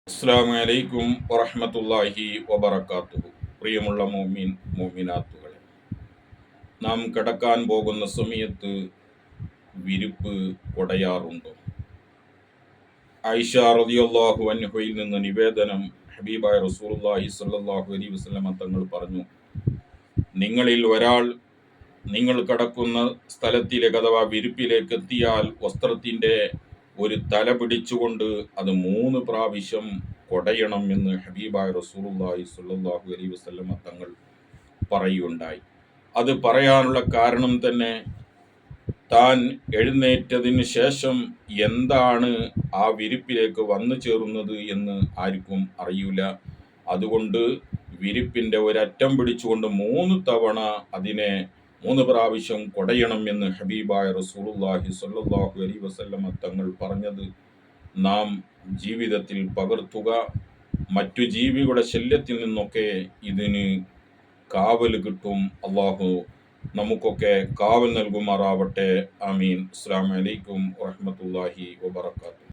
അസ്സലാമു അലൈക്കും വറഹ്മത്തുള്ളാഹി വബറകാതുഹു. പ്രിയമുള്ള മോമിനാത്തുകളെ, നാം കിടക്കാൻ പോകുന്ന സമയത്ത് വിരിപ്പ് കുടയാറുണ്ടോ? ആയിഷ റളിയല്ലാഹു അൻഹയിൽ നിന്ന് നിവേദനം, ഹബീബായ റസൂലുള്ളാഹി സ്വല്ലല്ലാഹു അലൈഹി വസല്ലമ തങ്ങൾ പറഞ്ഞു, നിങ്ങളിൽ ഒരാൾ നിങ്ങൾ കിടക്കുന്ന സ്ഥലത്തിലേക്ക് അഥവാ വിരിപ്പിലേക്ക് എത്തിയാൽ വസ്ത്രത്തിൻ്റെ ഒരു തല പിടിച്ചുകൊണ്ട് അത് 3 പ്രാവശ്യം കൊടയണം എന്ന് ഹബീബായ റസൂലുള്ളാഹി സ്വല്ലല്ലാഹു അലൈഹി വസല്ലമ തങ്ങൾ പറയുകയുണ്ടായി. അത് പറയാനുള്ള കാരണം തന്നെ താൻ എഴുന്നേറ്റതിന് ശേഷം എന്താണ് ആ വിരിപ്പിലേക്ക് വന്നു ചേരുന്നത് എന്ന് ആർക്കും അറിയില്ല. അതുകൊണ്ട് വിരിപ്പിൻ്റെ ഒരറ്റം പിടിച്ചുകൊണ്ട് 3 തവണ അതിനെ 3 പ്രാവശ്യം കൊടയണം എന്ന് ഹബീബായ റസൂലുള്ളാഹി സ്വല്ലല്ലാഹു അലൈഹി വസല്ലമ തങ്ങൾ പറഞ്ഞത് നാം ജീവിതത്തിൽ പകർത്തുക. മറ്റു ജീവികളുടെ ശല്യത്തിൽ നിന്നൊക്കെ ഇതിന് കാവൽ കിട്ടും. അള്ളാഹു നമുക്കൊക്കെ കാവൽ നൽകുമാറാവട്ടെ. ആമീൻ. അസ്സലാമു അലൈക്കും വറഹ്മത്തുള്ളാഹി വബറകാതുഹു.